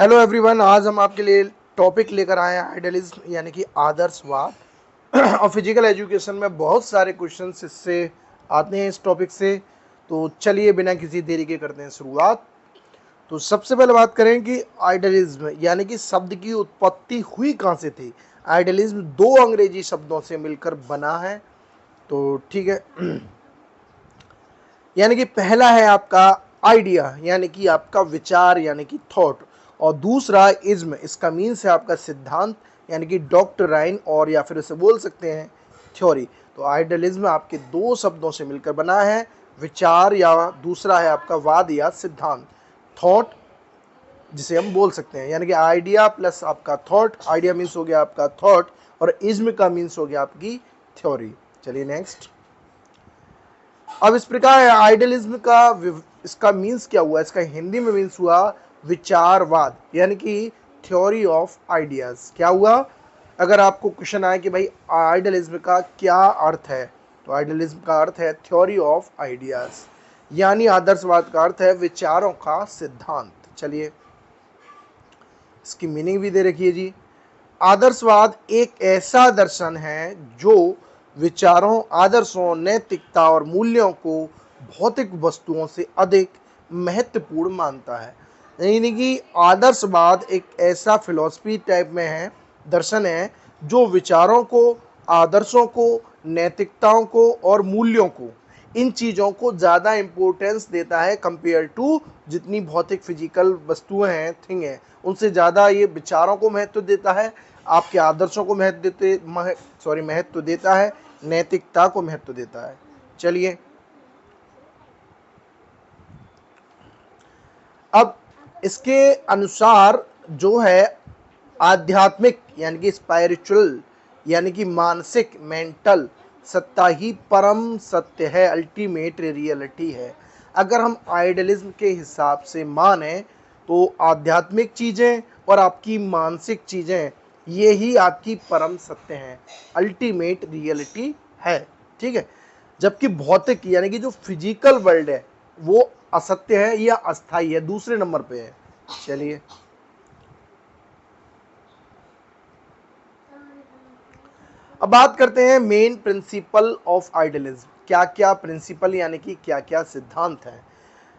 Hello everyone, आज हम आपके लिए टॉपिक लेकर आए हैं आइडियलिज्म यानी कि आदर्शवाद। और फिजिकल एजुकेशन में बहुत सारे क्वेश्चंस इससे आते हैं इस टॉपिक से। तो चलिए बिना किसी देरी के करते हैं शुरुआत। तो सबसे पहले बात करें कि आइडियलिज्म यानी कि शब्द की उत्पत्ति हुई कहाँ से थी। आइडियलिज्म दो अंग्रेजी शब्दों से मिलकर बना है। तो ठीक है। यानी कि पहला है आपका आइडिया यानी कि आपका विचार यानी कि थॉट, और दूसरा इज्म, इसका मीन्स है आपका सिद्धांत यानी कि डॉक्ट्राइन, और या फिर इसे बोल सकते हैं थ्योरी। तो आइडियलिज्म आपके दो शब्दों से मिलकर बना है, विचार या दूसरा है आपका वाद या सिद्धांत, थॉट जिसे हम बोल सकते हैं। यानी कि आइडिया प्लस आपका थॉट, आइडिया मीन्स हो गया आपका थॉट और इज्म का मीन्स हो गया आपकी थ्योरी। चलिए नेक्स्ट। अब इस प्रकार आइडियलिज्म का इसका मीन्स क्या हुआ, इसका हिंदी में मीन्स हुआ विचारवाद यानी कि थ्योरी ऑफ आइडियाज। क्या हुआ, अगर आपको क्वेश्चन आए कि भाई आइडियलिज्म का क्या अर्थ है, तो आइडियलिज्म का अर्थ है थ्योरी ऑफ आइडियाज, यानी आदर्शवाद का अर्थ है विचारों का सिद्धांत। चलिए इसकी मीनिंग भी दे रखिए जी। आदर्शवाद एक ऐसा दर्शन है जो विचारों, आदर्शों, नैतिकता और मूल्यों को भौतिक वस्तुओं से अधिक महत्वपूर्ण मानता है। यानी कि आदर्शवाद एक ऐसा फिलॉसफी टाइप में है, दर्शन है जो विचारों को, आदर्शों को, नैतिकताओं को और मूल्यों को, इन चीज़ों को ज़्यादा इम्पोर्टेंस देता है कंपेयर टू जितनी भौतिक फिजिकल वस्तुएं हैं, थिंग हैं, उनसे ज़्यादा ये विचारों को महत्व देता है, आपके आदर्शों को महत्व देता है, नैतिकता को महत्व देता है। चलिए अब इसके अनुसार जो है आध्यात्मिक यानी कि स्पिरिचुअल यानी कि मानसिक, मेंटल सत्ता ही परम सत्य है, अल्टीमेट रियलिटी है। अगर हम आइडियलिज्म के हिसाब से माने तो आध्यात्मिक चीज़ें और आपकी मानसिक चीज़ें ये ही आपकी परम सत्य हैं, अल्टीमेट रियलिटी है। ठीक है, जबकि भौतिक यानी कि जो फिजिकल वर्ल्ड है वो असत्य है या अस्थाई है, दूसरे नंबर पे है। चलिए अब बात करते हैं मेन प्रिंसिपल ऑफ आइडियलिज्म। क्या क्या प्रिंसिपल यानी कि क्या क्या सिद्धांत हैं।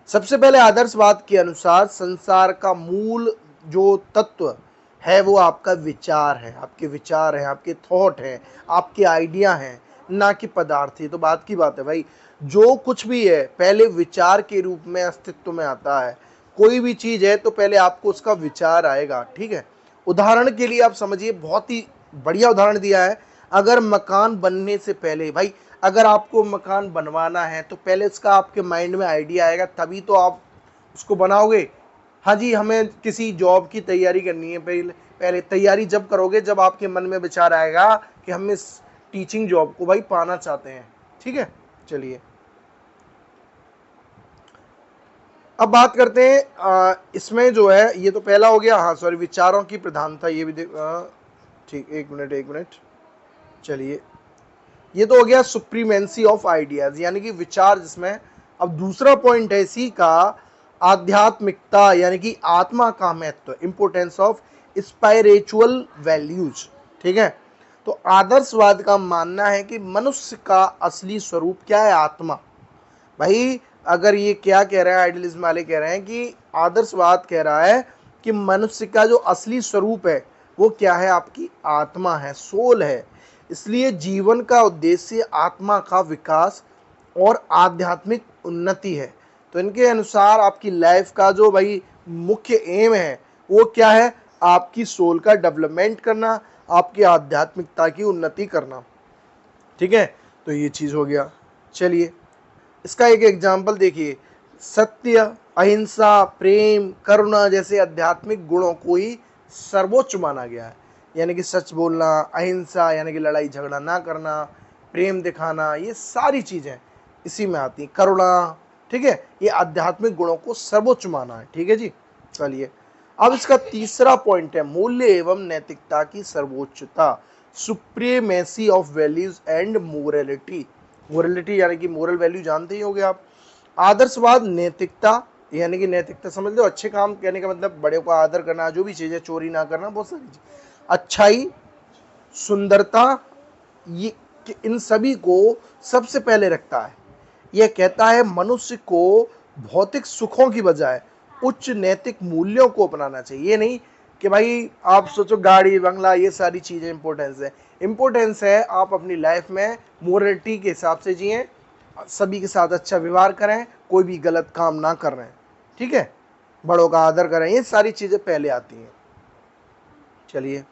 सबसे पहले आदर्शवाद के अनुसार संसार का मूल जो तत्व है वो आपका विचार है, आपके विचार हैं, आपके थॉट हैं, आपके आइडिया हैं, ना कि पदार्थ। ही तो बात की बात है भाई, जो कुछ भी है पहले विचार के रूप में अस्तित्व में आता है। कोई भी चीज़ है तो पहले आपको उसका विचार आएगा। ठीक है, उदाहरण के लिए आप समझिए, बहुत ही बढ़िया उदाहरण दिया है। अगर मकान बनने से पहले भाई, अगर आपको मकान बनवाना है तो पहले उसका आपके माइंड में आइडिया आएगा, तभी तो आप उसको बनाओगे। हाँ जी, हमें किसी जॉब की तैयारी करनी है, पहले पहले तैयारी जब करोगे जब आपके मन में विचार आएगा कि हम इस टीचिंग जॉब को भाई पाना चाहते हैं। ठीक है, चलिए अब बात करते हैं इसमें जो है, ये तो पहला हो गया, हाँ सॉरी, विचारों की प्रधानता, ये भी ठीक, एक मिनट एक मिनट। चलिए ये तो हो गया सुप्रीमेंसी ऑफ आइडियाज यानी कि विचार जिसमें। अब दूसरा पॉइंट है इसी का, आध्यात्मिकता यानी कि आत्मा का महत्व, इंपोर्टेंस ऑफ स्पिरिचुअल वैल्यूज। ठीक है, तो आदर्शवाद का मानना है कि मनुष्य का असली स्वरूप क्या है, आत्मा। भाई अगर ये क्या कह रहे हैं, आइडियलिज्म वाले कह रहे हैं कि आदर्शवाद कह रहा है कि मनुष्य का जो असली स्वरूप है वो क्या है, आपकी आत्मा है, सोल है। इसलिए जीवन का उद्देश्य आत्मा का विकास और आध्यात्मिक उन्नति है। तो इनके अनुसार आपकी लाइफ का जो भाई मुख्य एम है वो क्या है, आपकी सोल का डेवलपमेंट करना, आपकी आध्यात्मिकता की उन्नति करना। ठीक है, तो ये चीज़ हो गया। चलिए इसका एक एग्जाम्पल देखिए, सत्य, अहिंसा, प्रेम, करुणा जैसे आध्यात्मिक गुणों को ही सर्वोच्च माना गया है। यानी कि सच बोलना, अहिंसा यानी कि लड़ाई झगड़ा ना करना, प्रेम दिखाना, ये सारी चीज़ें इसी में आती हैं, करुणा। ठीक है, ये आध्यात्मिक गुणों को सर्वोच्च माना है। ठीक है जी, चलिए अब इसका तीसरा पॉइंट है मूल्य एवं नैतिकता की सर्वोच्चता, supremacy of values and morality. Morality यानी कि मोरल वैल्यू जानते ही होंगे आप। आदर्शवाद नैतिकता यानी कि नैतिकता समझ लो, अच्छे काम कहने का मतलब बड़े को आदर करना, जो भी चीज़ है, चोरी ना करना, बहुत सारी चीज़, अच्छाई, सुंदरता, ये कि इन सभी को सबसे पहले रखता है। यह कहता है मनुष्य को भौतिक सुखों की बजाय उच्च नैतिक मूल्यों को अपनाना चाहिए। ये नहीं कि भाई आप सोचो गाड़ी बंगला ये सारी चीज़ें इंपॉर्टेंस है, इंपॉर्टेंस है आप अपनी लाइफ में मोरलिटी के हिसाब से जिए, सभी के साथ अच्छा व्यवहार करें, कोई भी गलत काम ना कर रहे हैं, ठीक है, बड़ों का आदर करें, ये सारी चीज़ें पहले आती हैं। चलिए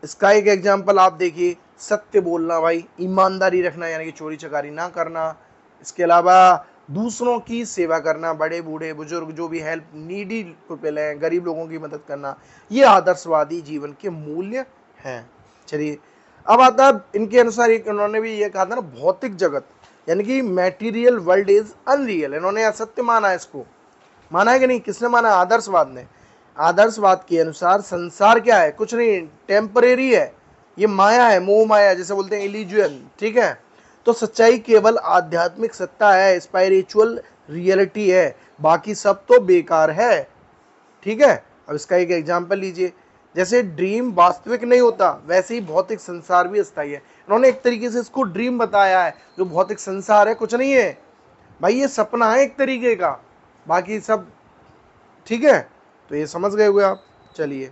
इसका एक एग्जाम्पल आप देखिए, सत्य बोलना भाई, ईमानदारी रखना यानी कि चोरी चकारी ना करना, इसके अलावा दूसरों की सेवा करना, बड़े बूढ़े बुजुर्ग जो भी हेल्प नीडी पीपल हैं, गरीब लोगों की मदद करना, ये आदर्शवादी जीवन के मूल्य हैं। चलिए अब आता है इनके अनुसार, एक इन्होंने भी ये कहा था ना, भौतिक जगत यानी कि मैटीरियल वर्ल्ड इज अनरियल, इन्होंने असत्य माना है, इसको माना है कि नहीं, किसने माना? आदर्शवाद ने। आदर्शवाद के अनुसार संसार क्या है? कुछ नहीं, टेम्परेरी है, ये माया है, मोह माया जैसे बोलते हैं, इल्यूजन, ठीक है। तो सच्चाई केवल आध्यात्मिक सत्ता है, स्पिरिचुअल रियलिटी है, बाकी सब तो बेकार है, ठीक है। अब इसका एक एग्जाम्पल लीजिए, जैसे ड्रीम वास्तविक नहीं होता, वैसे ही भौतिक संसार भी अस्थायी है। इन्होंने एक तरीके से इसको ड्रीम बताया है, जो भौतिक संसार है कुछ नहीं है भाई, ये सपना है एक तरीके का, बाकी सब, ठीक है। तो ये समझ गए हुए आप। चलिए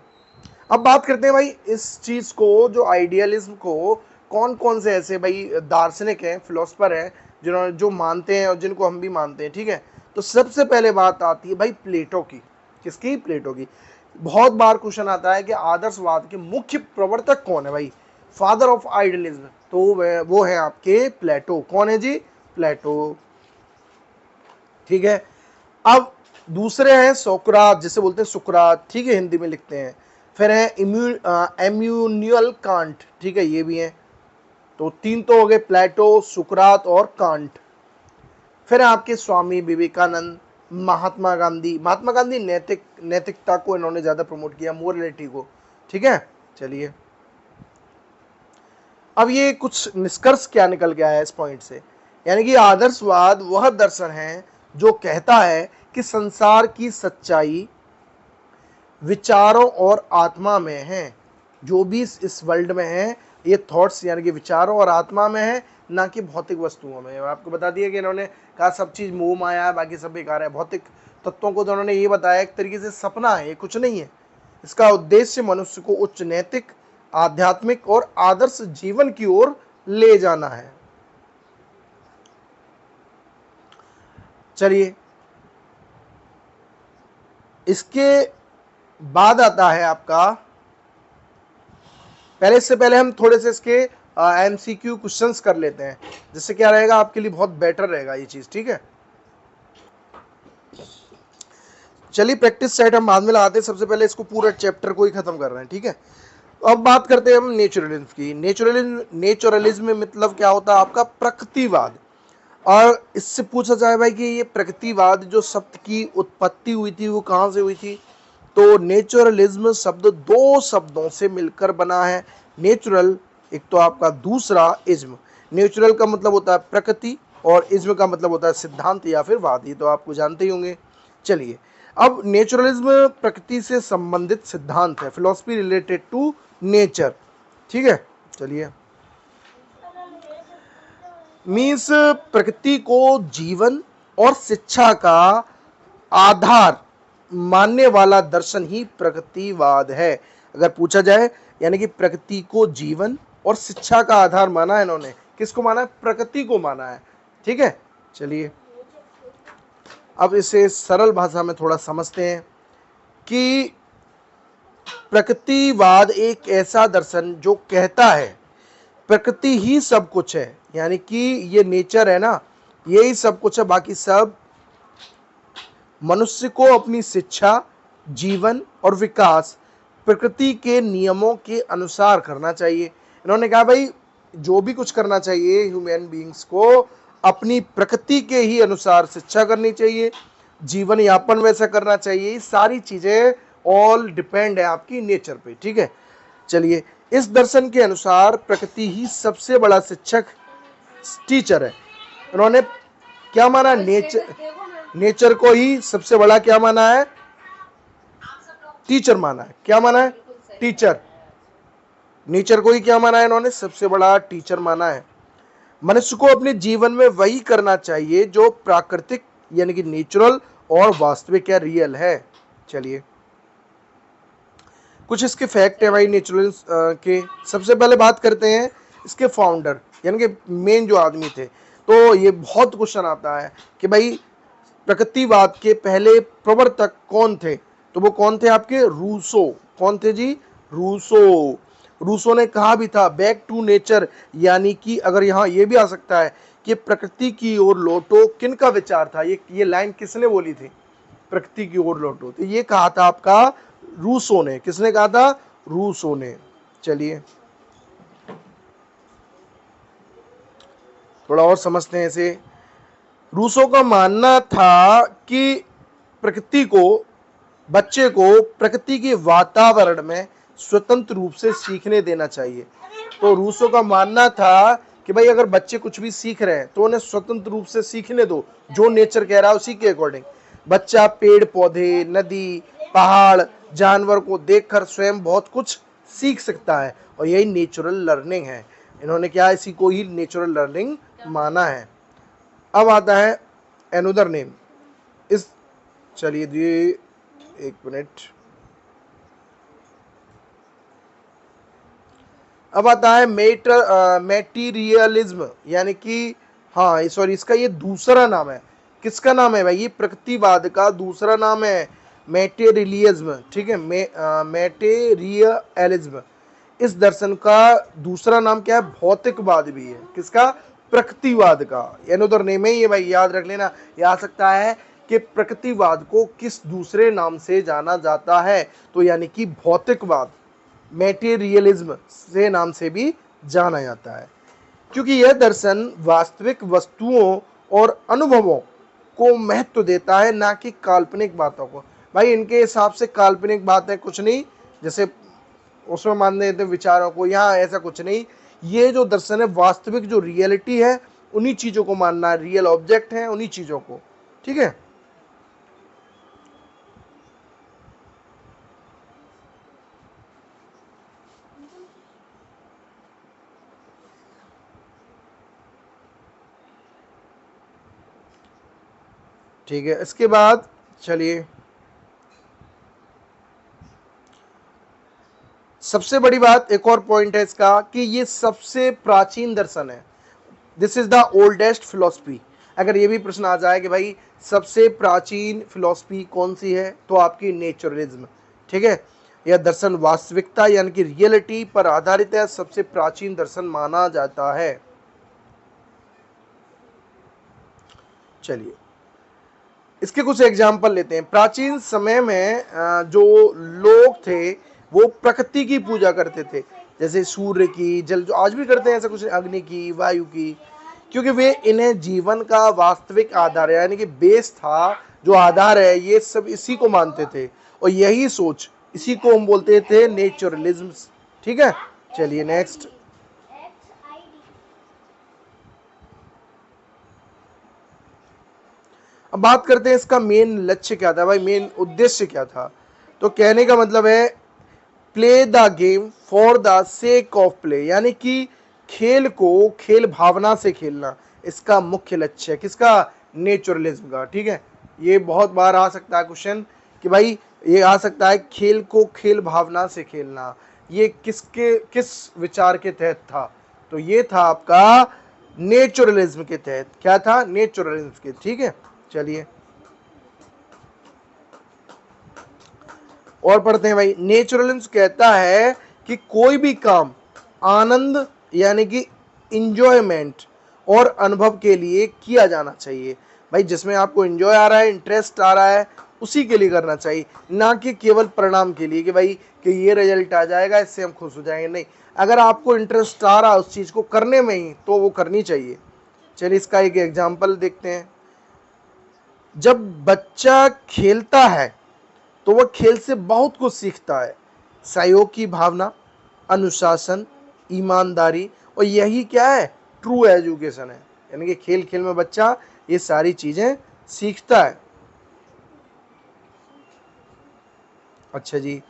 अब बात करते हैं भाई इस चीज़ को, जो आइडियलिज्म को कौन कौन से ऐसे भाई दार्शनिक हैं, फिलोसफर हैं, जिन्होंने जो मानते हैं और जिनको हम भी मानते हैं, ठीक है। तो सबसे पहले बात आती है भाई प्लेटो की। किसकी? प्लेटो की। बहुत बार क्वेश्चन आता है कि आदर्शवाद के मुख्य प्रवर्तक कौन है भाई, फादर ऑफ आइडियलिज्म, तो वो है आपके प्लेटो। कौन है जी? प्लेटो, ठीक है। अब दूसरे हैं सोक्रात, जिसे बोलते हैं सुकरात, ठीक है, हिंदी में लिखते हैं। फिर है इम्यूनियल कांट, ठीक है, ये भी हैं। तो तीन तो हो गए, प्लेटो, सुकरात और कांट। फिर आपके स्वामी विवेकानंद, महात्मा गांधी। महात्मा गांधी नैतिकता को इन्होंने ज्यादा प्रमोट किया, मोरलिटी को, ठीक है। चलिए अब ये कुछ निष्कर्ष क्या निकल के आया है इस पॉइंट से, यानी कि आदर्शवाद वह दर्शन है जो कहता है कि संसार की सच्चाई विचारों और आत्मा में है। जो भी इस वर्ल्ड में है, ये थॉट्स यानी कि विचारों और आत्मा में है, ना कि भौतिक वस्तुओं में। आपको बता दिया कि इन्होंने कहा सब चीज़ मोह माया है, बाकी सब बेकार है। भौतिक तत्वों को तो उन्होंने ये बताया एक तरीके से सपना है, ये कुछ नहीं है। इसका उद्देश्य मनुष्य को उच्च नैतिक, आध्यात्मिक और आदर्श जीवन की ओर ले जाना है। चलिए इसके बाद आता है आपका, पहले इससे पहले हम थोड़े से इसके एमसीक्यू क्वेश्चंस कर लेते हैं, जिससे क्या रहेगा आपके लिए बहुत बेटर रहेगा ये चीज, ठीक है। चलिए प्रैक्टिस सेट हम बाद में लगाते हैं, सबसे पहले इसको पूरा चैप्टर को ही खत्म कर रहे हैं, ठीक है। अब बात करते हैं हम नेचुरलिज्म की। नेचुरलिज्म में मतलब क्या होता है आपका? प्रकृतिवाद। और इससे पूछा जाए भाई कि ये प्रकृतिवाद जो शब्द की उत्पत्ति हुई थी वो कहाँ से हुई थी, तो नेचुरलिज्म शब्द दो शब्दों से मिलकर बना है। नेचुरल एक तो आपका, दूसरा इज्म। नेचुरल का मतलब होता है प्रकृति और इज्म का मतलब होता है सिद्धांत या फिर वाद, ये तो आपको जानते ही होंगे। चलिए अब नेचुरलिज्म प्रकृति से संबंधित सिद्धांत है, फिलोसफी रिलेटेड टू नेचर, ठीक है। चलिए मीन्स प्रकृति को जीवन और शिक्षा का आधार मानने वाला दर्शन ही प्रकृतिवाद है। अगर पूछा जाए, यानी कि प्रकृति को जीवन और शिक्षा का आधार माना है इन्होंने। किसको माना है? प्रकृति को माना है, ठीक है। चलिए अब इसे सरल भाषा में थोड़ा समझते हैं कि प्रकृतिवाद एक ऐसा दर्शन जो कहता है प्रकृति ही सब कुछ है, यानी कि ये नेचर है ना, यही सब कुछ है, बाकी सब मनुष्य को अपनी शिक्षा, जीवन और विकास प्रकृति के नियमों के अनुसार करना चाहिए। इन्होंने कहा भाई जो भी कुछ करना चाहिए ह्यूमन बीइंग्स को अपनी प्रकृति के ही अनुसार शिक्षा करनी चाहिए, जीवन यापन वैसा करना चाहिए। सारी चीजें ऑल डिपेंड है आपकी नेचर पे, ठीक है। चलिए इस दर्शन के अनुसार प्रकृति ही सबसे बड़ा शिक्षक, टीचर है। उन्होंने क्या माना है? नेचर को ही सबसे बड़ा क्या माना है? टीचर माना है। क्या माना है? टीचर। नेचर को ही क्या माना है इन्होंने? सबसे बड़ा टीचर माना है। मनुष्य को अपने जीवन में वही करना चाहिए जो प्राकृतिक यानी कि नेचुरल और वास्तविक या रियल है। चलिए कुछ इसके फैक्ट है भाई नेचुरल के। सबसे पहले बात करते हैं इसके फाउंडर यानी कि मेन जो आदमी थे। तो ये बहुत क्वेश्चन आता है कि भाई प्रकृतिवाद के पहले प्रवर्तक कौन थे? तो वो कौन थे आपके? रूसो। कौन थे जी? रूसो। रूसो ने कहा भी था बैक टू नेचर, यानी कि अगर यहाँ ये भी आ सकता है कि प्रकृति की ओर लौटो। किन का विचार था ये लाइन किसने बोली थी? प्रकृति की ओर लौटो। तो ये कहा था आपका रूसो ने। किसने कहा था? रूसो ने। चलिए थोड़ा और समझते हैं इसे। रूसो का मानना था कि प्रकृति को बच्चे को प्रकृति के वातावरण में स्वतंत्र रूप से सीखने देना चाहिए। तो रूसो का मानना था कि भाई अगर बच्चे कुछ भी सीख रहे हैं तो उन्हें स्वतंत्र रूप से सीखने दो, जो नेचर कह रहा है उसी के अकॉर्डिंग। बच्चा पेड़ पौधे, नदी, पहाड़, जानवर को देखकर स्वयं बहुत कुछ सीख सकता है और यही नेचुरल लर्निंग है। इन्होंने क्या इसी को ही नेचुरल लर्निंग माना है। अब आता है अनदर नेम इस। चलिए जी एक मिनट। अब आता है मेटीरियलिज्म, यानी कि हाँ सॉरी इसका ये दूसरा नाम है। किसका नाम है भाई? ये प्रकृतिवाद का दूसरा नाम है मेटेरियलिज्म। ठीक है, मेटेरियलिज्म। इस दर्शन का दूसरा नाम क्या है? भौतिकवाद भी है। किसका? प्रकृतिवाद का। अनदर नेम है ये भाई, याद रख लेना। ये आ सकता है कि प्रकृतिवाद को किस दूसरे नाम से जाना जाता है, तो यानी कि भौतिकवाद, मेटेरियलिज्म से नाम से भी जाना जाता है, क्योंकि यह दर्शन वास्तविक वस्तुओं और अनुभवों को महत्व देता है, ना कि काल्पनिक बातों को। भाई इनके हिसाब से काल्पनिक बातें कुछ नहीं, जैसे उसमें मान लेते विचारों को, यहाँ ऐसा कुछ नहीं। ये जो दर्शन है वास्तविक जो रियलिटी है उन्हीं चीजों को मानना है, रियल ऑब्जेक्ट है उन्हीं चीजों को। ठीक है, ठीक है। इसके बाद चलिए सबसे बड़ी बात एक और पॉइंट है इसका कि ये सबसे प्राचीन दर्शन है। This is the oldest philosophy. अगर ये भी प्रश्न आ जाए कि भाई सबसे प्राचीन फिलोसफी कौन सी है, तो आपकी नेचुरलिज्म। ठीक है, यह दर्शन वास्तविकता यानी कि रियलिटी पर आधारित है, सबसे प्राचीन दर्शन माना जाता है। चलिए इसके कुछ एग्जाम्पल लेते हैं। प्राचीन समय में जो लोग थे वो प्रकृति की पूजा करते थे, जैसे सूर्य की, जल, जो आज भी करते हैं ऐसा कुछ, अग्नि की, वायु की, क्योंकि वे इन्हें जीवन का वास्तविक आधार यानी कि बेस था, जो आधार है, ये सब इसी को मानते थे और यही सोच, इसी को हम बोलते थे नेचुरलिज्म। ठीक है, चलिए नेक्स्ट। अब बात करते हैं इसका मेन लक्ष्य क्या था भाई, मेन उद्देश्य क्या था। तो कहने का मतलब है play the game for the sake of play, यानी कि खेल को खेल भावना से खेलना, इसका मुख्य लक्ष्य है। किसका? नेचुरलिज्म का। ठीक है, ये बहुत बार आ सकता है क्वेश्चन कि भाई ये आ सकता है खेल को खेल भावना से खेलना, ये किस विचार के तहत था? तो ये था आपका नेचुरलिज्म के तहत। क्या था? नेचुरलिज्म के। ठीक है, चलिए और पढ़ते हैं भाई। नेचुरलिज्म कहता है कि कोई भी काम आनंद यानी कि इंजॉयमेंट और अनुभव के लिए किया जाना चाहिए। भाई जिसमें आपको इंजॉय आ रहा है, इंटरेस्ट आ रहा है, उसी के लिए करना चाहिए, ना कि केवल परिणाम के लिए कि भाई कि ये रिजल्ट आ जाएगा इससे हम खुश हो जाएंगे। नहीं, अगर आपको इंटरेस्ट आ रहा है उस चीज़ को करने में ही, तो वो करनी चाहिए। चलिए इसका एक एग्जाम्पल देखते हैं। जब बच्चा खेलता है तो वह खेल से बहुत कुछ सीखता है, सहयोग की भावना, अनुशासन, ईमानदारी, और यही क्या है? ट्रू एजुकेशन है। यानी कि खेल खेल में बच्चा ये सारी चीजें सीखता है। अच्छा जी,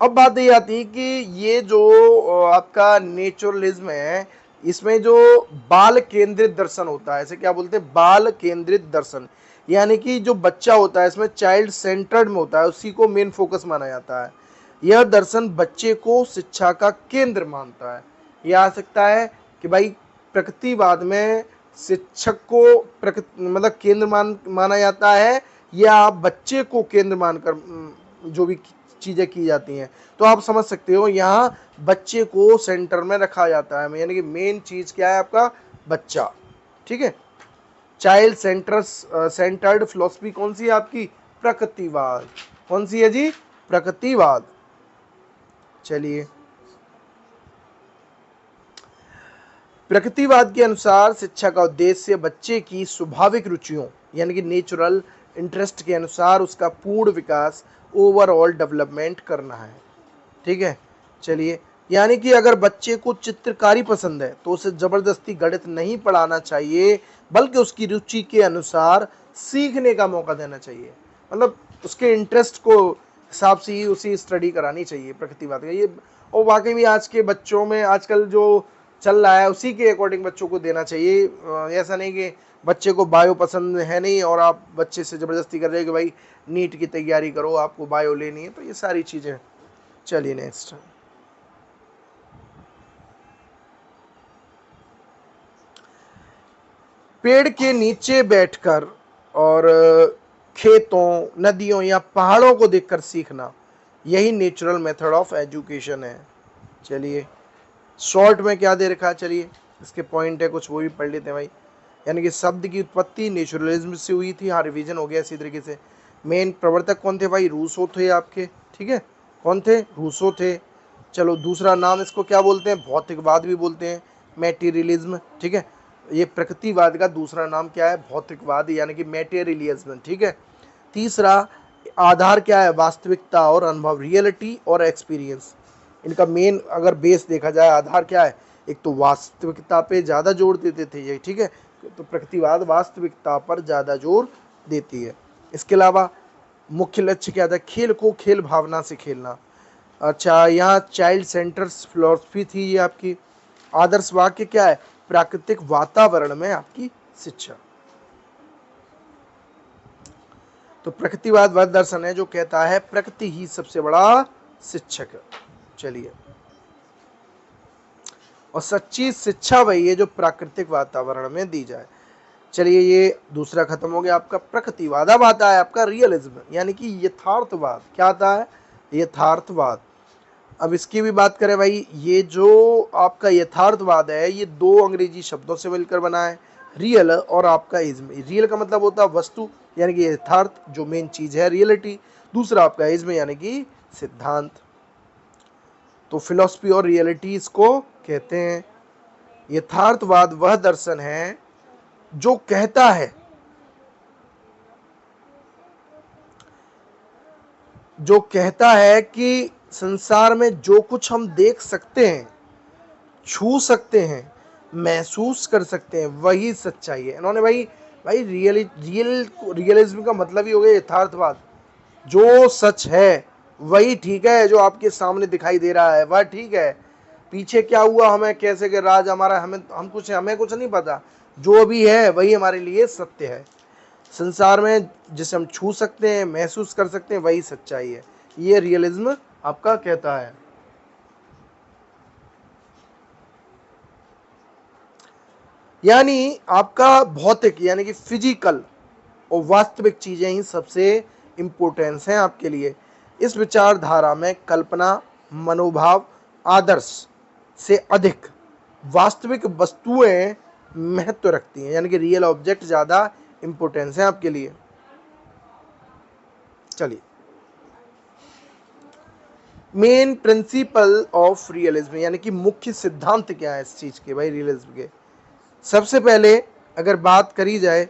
अब बात ये आती है कि ये जो आपका नेचुरलिज्म है, इसमें जो बाल केंद्रित दर्शन होता है, इसे क्या बोलते हैं, बाल केंद्रित दर्शन, यानी कि जो बच्चा होता है इसमें चाइल्ड सेंटर्ड में होता है, उसी को मेन फोकस माना जाता है। यह दर्शन बच्चे को शिक्षा का केंद्र मानता है। यह आ सकता है कि भाई प्रकृतिवाद में शिक्षक को मतलब केंद्र माना जाता है, या बच्चे को केंद्र मानकर जो भी चीजें की जाती हैं। तो आप समझ सकते हो यहाँ बच्चे को सेंटर में रखा जाता है, यानी कि मेन चीज क्या है आपका, बच्चा। ठीक है, चाइल्ड सेंटर्ड फिलोसफी कौन सी है आपकी, प्रकृतिवाद। कौन सी है जी, प्रकृतिवाद। चलिए, प्रकृतिवाद के अनुसार शिक्षा का उद्देश्य बच्चे की स्वाभाविक रुचियों यानी कि नेचुरल इंटरेस्ट के अनुसार उसका पूर्ण विकास, ओवरऑल डेवलपमेंट करना है। ठीक है, चलिए, यानी कि अगर बच्चे को चित्रकारी पसंद है तो उसे जबरदस्ती गणित नहीं पढ़ाना चाहिए, बल्कि उसकी रुचि के अनुसार सीखने का मौका देना चाहिए। मतलब उसके इंटरेस्ट को हिसाब से ही उसी स्टडी करानी चाहिए प्रकृतिवाद का ये। और वाकई में आज के बच्चों में आजकल जो चल रहा है उसी के अकॉर्डिंग बच्चों को देना चाहिए। ऐसा नहीं कि बच्चे को बायो पसंद है नहीं और आप बच्चे से ज़बरदस्ती कर रहे हो कि भाई नीट की तैयारी करो, आपको बायो लेनी है, तो ये सारी चीज़ें। चलिए नेक्स्ट, पेड़ के नीचे बैठकर और खेतों, नदियों या पहाड़ों को देखकर सीखना, यही नेचुरल मेथड ऑफ एजुकेशन है। चलिए, शॉर्ट में क्या दे रखा है, चलिए इसके पॉइंट है कुछ, वो भी पढ़ लेते हैं भाई। यानी कि शब्द की उत्पत्ति नेचुरलिज्म से हुई थी। हाँ, रिवीजन हो गया इसी तरीके से। मेन प्रवर्तक कौन थे भाई, रूसो थे आपके। ठीक है, कौन थे, रूसो थे। चलो, दूसरा नाम इसको क्या बोलते हैं, भौतिकवाद भी बोलते हैं, मैटेरियलिज्म। ठीक है, ये प्रकृतिवाद का दूसरा नाम क्या है, भौतिकवाद यानी कि मैटेरियलिज्म। ठीक है, तीसरा आधार क्या है, वास्तविकता और अनुभव, रियलिटी और एक्सपीरियंस। इनका मेन अगर बेस देखा जाए, आधार क्या है, एक तो वास्तविकता पे ज़्यादा जोर देते थे ये। ठीक है, तो प्रकृतिवाद वास्तविकता पर ज़्यादा जोर देती है। इसके अलावा मुख्य लक्ष्य क्या था, खेल को खेल भावना से खेलना। अच्छा, यहाँ चाइल्ड सेंटर्स फिलोसफी थी ये आपकी। आदर्श वाक्य क्या है, प्राकृतिक वातावरण में आपकी शिक्षा। तो प्रकृतिवाद वह दर्शन है जो कहता है प्रकृति ही सबसे बड़ा शिक्षक है। चलिए, और सच्ची शिक्षा वही है जो प्राकृतिक वातावरण में दी जाए। चलिए, ये दूसरा खत्म हो गया आपका प्रकृतिवाद। अब आता है आपका रियलिज्म यानी कि यथार्थवाद। क्या आता है, यथार्थवाद। अब इसकी भी बात करें भाई, ये जो आपका यथार्थवाद है ये दो अंग्रेजी शब्दों से मिलकर बना है, रियल और आपका इज्म। रियल का मतलब होता है वस्तु यानी कि यथार्थ, जो मेन चीज है रियलिटी। दूसरा आपका इज्म यानी कि सिद्धांत। तो फिलॉसफी और रियलिटी इसको कहते हैं। यथार्थवाद वह दर्शन है जो कहता है, कि संसार में जो कुछ हम देख सकते हैं, छू सकते हैं, महसूस कर सकते हैं, वही सच्चाई है। इन्होंने भाई रियलिज्म का मतलब ही हो गया यथार्थवाद। जो सच है वही ठीक है, जो आपके सामने दिखाई दे रहा है वह ठीक है। पीछे क्या हुआ, हमें कैसे के राज हमारा, हमें कुछ नहीं पता। जो भी है वही हमारे लिए सत्य है। संसार में जिसे हम छू सकते हैं, महसूस कर सकते हैं, वही सच्चाई है। ये रियलिज्म आपका कहता है। यानी आपका भौतिक यानी कि फिजिकल और वास्तविक चीजें ही सबसे इंपॉर्टेंस हैं आपके लिए। इस विचारधारा में कल्पना, मनोभाव, आदर्श से अधिक वास्तविक वस्तुएं महत्व रखती हैं, यानी कि रियल ऑब्जेक्ट ज्यादा इंपॉर्टेंस है आपके लिए। चलिए, मेन प्रिंसिपल ऑफ रियलिज्म यानी कि मुख्य सिद्धांत क्या है इस चीज के भाई, रियलिज्म के। सबसे पहले अगर बात करी जाए,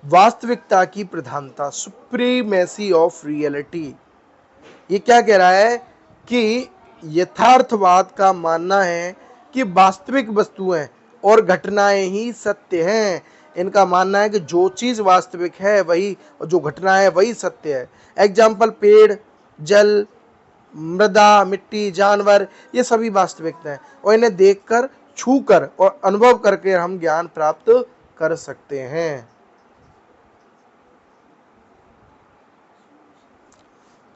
वास्तविकता की प्रधानता, सुप्रीमेसी ऑफ रियलिटी। ये क्या कह रहा है कि यथार्थवाद का मानना है कि वास्तविक वस्तुएं और घटनाएं ही सत्य हैं। इनका मानना है कि जो चीज वास्तविक है वही, और जो घटना है वही सत्य है। एग्जाम्पल पेड़, जल, मृदा, मिट्टी, जानवर, ये सभी वास्तविकता है और इन्हें देखकर, छूकर और अनुभव करके हम ज्ञान प्राप्त कर सकते हैं।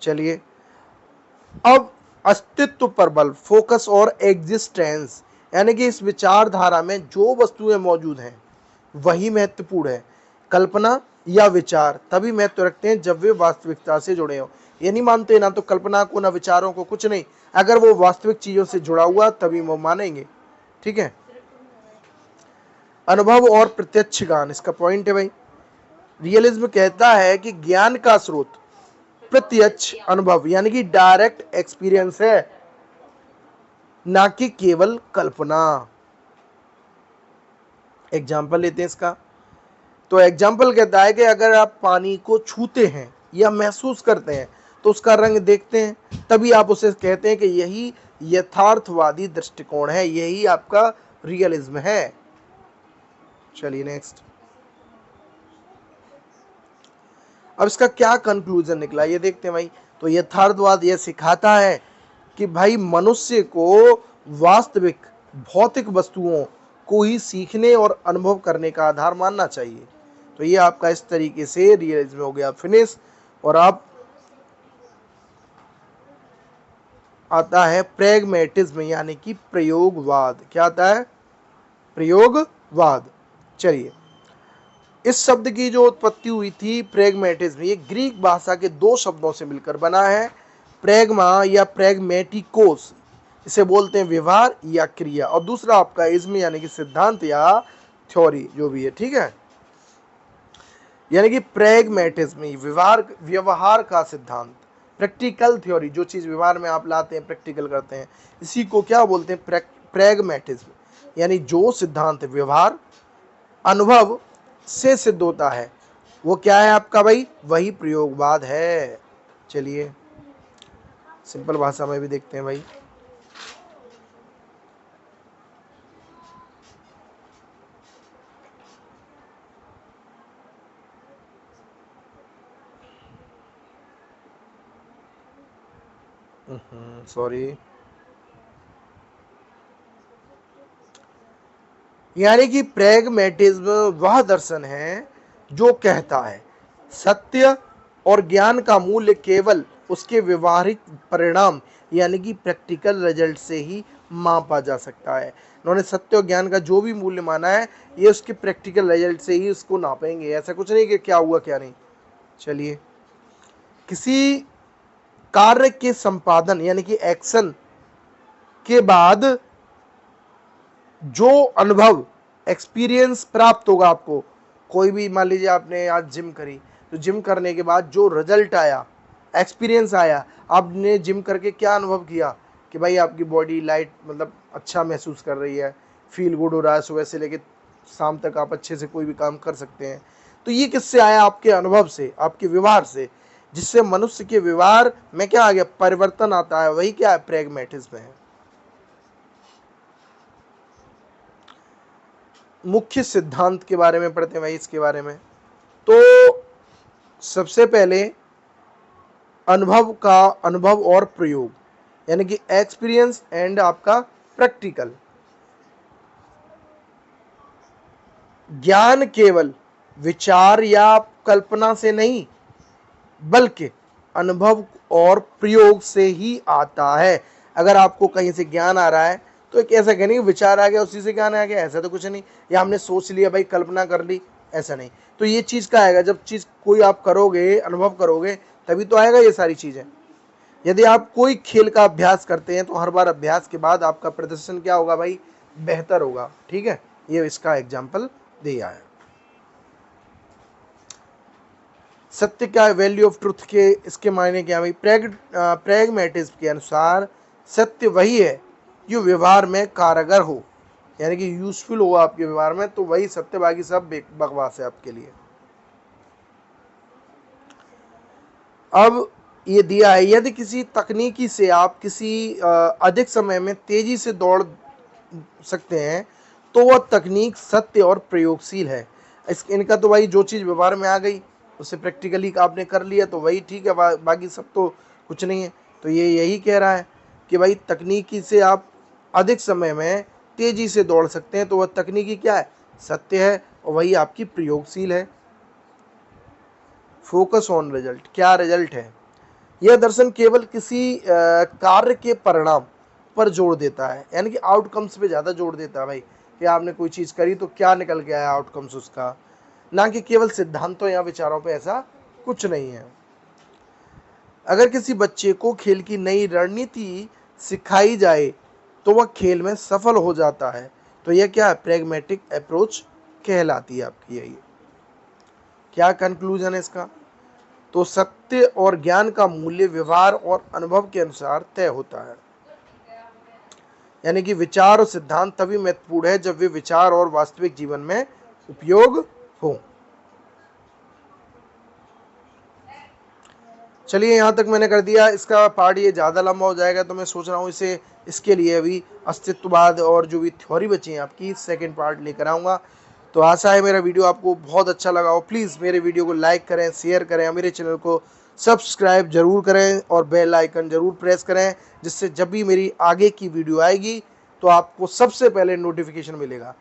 चलिए, अब अस्तित्व पर बल, फोकस और एग्जिस्टेंस, यानी कि इस विचारधारा में जो वस्तुएं मौजूद हैं वही महत्वपूर्ण है। कल्पना या विचार तभी महत्व रखते हैं जब वे वास्तविकता से जुड़े हों। ये नहीं मानते ना तो कल्पना को ना विचारों को, कुछ नहीं, अगर वो वास्तविक चीजों से जुड़ा हुआ तभी वो मानेंगे। ठीक है। अनुभव और प्रत्यक्ष ज्ञान, इसका पॉइंट है भाई। रियलिज्म कहता है कि ज्ञान का स्रोत प्रत्यक्ष अनुभव यानी कि डायरेक्ट एक्सपीरियंस है, ना कि केवल कल्पना। एग्जाम्पल लेते हैं इसका। तो एग्जाम्पल कहता है कि अगर आप पानी को छूते हैं या महसूस करते हैं तो उसका रंग देखते हैं, तभी आप उसे कहते हैं कि यही यथार्थवादी दृष्टिकोण है, यही आपका रियलिज्म है। चलिए नेक्स्ट। अब इसका क्या कंक्लूजन निकला ये देखते हैं भाई। तो यथार्थवाद यह सिखाता है कि भाई मनुष्य को वास्तविक भौतिक वस्तुओं को ही सीखने और अनुभव करने का आधार मानना चाहिए। तो ये आपका इस तरीके से रियलिज्म हो गया फिनिश। और आप आता है प्रैग्मेटिज्म यानी कि प्रयोगवाद। क्या आता है? प्रयोगवाद। चलिए, इस शब्द की जो उत्पत्ति हुई थी प्रैग्मेटिज्म, ये ग्रीक भाषा के दो शब्दों से मिलकर बना है। प्रैग्मा या प्रैग्मेटिकोस, इसे बोलते हैं व्यवहार या क्रिया, और दूसरा आपका इज्म यानी कि सिद्धांत या थ्योरी जो भी है। ठीक है, यानी कि प्रैग्मेटिज्म व्यवहार का सिद्धांत, प्रैक्टिकल थ्योरी, जो चीज व्यवहार में आप लाते हैं, प्रैक्टिकल करते हैं, इसी को क्या बोलते हैं? प्रैग्मेटिज्म। यानी जो सिद्धांत व्यवहार अनुभव से सिद्ध होता है वो क्या है आपका भाई? वही प्रयोगवाद है। चलिए सिंपल भाषा में भी देखते हैं भाई। सॉरी, यानी कि प्रैग्मेटिज्म वह दर्शन है जो कहता है सत्य और ज्ञान का मूल्य केवल उसके व्यवहारिक परिणाम यानी कि प्रैक्टिकल रिजल्ट से ही मापा जा सकता है। उन्होंने सत्य और ज्ञान का जो भी मूल्य माना है ये उसके प्रैक्टिकल रिजल्ट से ही उसको नापेंगे, ऐसा कुछ नहीं कि क्या हुआ क्या नहीं। चलिए, किसी कार्य के संपादन यानी कि एक्शन के बाद जो अनुभव एक्सपीरियंस प्राप्त होगा आपको, कोई भी मान लीजिए आपने आज जिम करी, तो जिम करने के बाद जो रिजल्ट आया, एक्सपीरियंस आया, आपने जिम करके क्या अनुभव किया कि भाई आपकी बॉडी लाइट, मतलब अच्छा महसूस कर रही है, फील गुड हो रहा है, सुबह से लेके शाम तक आप अच्छे से कोई भी काम कर सकते हैं। तो ये किससे आया? आपके अनुभव से, आपके व्यवहार से, जिससे मनुष्य के व्यवहार में क्या आ गया? परिवर्तन आता है। वही क्या है? प्रैग्मेटिज्म है। मुख्य सिद्धांत के बारे में पढ़ते हैं भाई, इसके बारे में। तो सबसे पहले अनुभव और प्रयोग यानी कि एक्सपीरियंस एंड आपका प्रैक्टिकल। ज्ञान केवल विचार या कल्पना से नहीं बल्कि अनुभव और प्रयोग से ही आता है। अगर आपको कहीं से ज्ञान आ रहा है तो एक ऐसा कहने कि विचार आ गया उसी से ज्ञान आ गया, ऐसा तो कुछ नहीं, या हमने सोच लिया भाई, कल्पना कर ली, ऐसा नहीं। तो ये चीज का आएगा जब चीज कोई आप करोगे, अनुभव करोगे, तभी तो आएगा ये सारी चीजें। यदि आप कोई खेल का अभ्यास करते हैं तो हर बार अभ्यास के बाद आपका प्रदर्शन क्या होगा भाई? बेहतर होगा। ठीक है, ये इसका एग्जाम्पल दिया है। सत्य क्या है? वैल्यू ऑफ ट्रुथ के इसके मायने क्या है भाई? प्रैग्मेटिज्म के अनुसार सत्य वही है जो व्यवहार में कारगर हो, यानी कि यूजफुल हो आपके व्यवहार में, तो वही सत्य, बाकी सब बकवास है आपके लिए। अब ये दिया है, यदि किसी तकनीकी से आप किसी अधिक समय में तेजी से दौड़ सकते हैं तो वह तकनीक सत्य और प्रयोगशील है। इनका तो भाई जो चीज़ व्यवहार में आ गई उसे प्रैक्टिकली आपने कर लिया तो वही ठीक है, बाकी सब तो कुछ नहीं है। तो ये यही कह रहा है कि भाई तकनीकी से आप अधिक समय में तेज़ी से दौड़ सकते हैं, तो वह तकनीकी क्या है, सत्य है, और वही आपकी प्रयोगशील है। फोकस ऑन रिजल्ट, क्या रिजल्ट है, यह दर्शन केवल किसी कार्य के परिणाम पर जोर देता है, यानी कि आउटकम्स पे ज़्यादा जोर देता है भाई, कि आपने कोई चीज़ करी तो क्या निकल के आया आउटकम्स उसका, ना कि केवल सिद्धांतों या विचारों पे, ऐसा कुछ नहीं है। अगर किसी बच्चे को खेल की नई रणनीति सिखाई जाए तो वह खेल में सफल हो जाता है, तो यह क्या है, प्रैग्मेटिक अप्रोच कहलाती है आपकी यही। क्या कंक्लूजन है इसका, तो सत्य और ज्ञान का मूल्य व्यवहार और अनुभव के अनुसार तय होता है, यानी कि विचार और सिद्धांत तभी महत्वपूर्ण है जब वे विचार और वास्तविक जीवन में उपयोग हो। चलिए यहाँ तक मैंने कर दिया, इसका पार्ट ये ज़्यादा लंबा हो जाएगा तो मैं सोच रहा हूँ इसे, इसके लिए अभी अस्तित्ववाद और जो भी थ्योरी बची है आपकी, सेकंड पार्ट लेकर आऊँगा। तो आशा है मेरा वीडियो आपको बहुत अच्छा लगा हो। प्लीज़ मेरे वीडियो को लाइक करें, शेयर करें, मेरे चैनल को सब्सक्राइब जरूर करें और बेल आइकन जरूर प्रेस करें, जिससे जब भी मेरी आगे की वीडियो आएगी तो आपको सबसे पहले नोटिफिकेशन मिलेगा।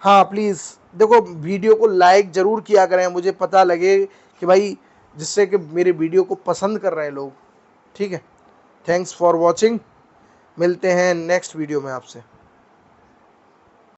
हाँ प्लीज़ देखो, वीडियो को लाइक ज़रूर किया करें, मुझे पता लगे कि भाई, जिससे कि मेरे वीडियो को पसंद कर रहे हैं लोग। ठीक है, थैंक्स फॉर वॉचिंग, मिलते हैं नेक्स्ट वीडियो में आपसे।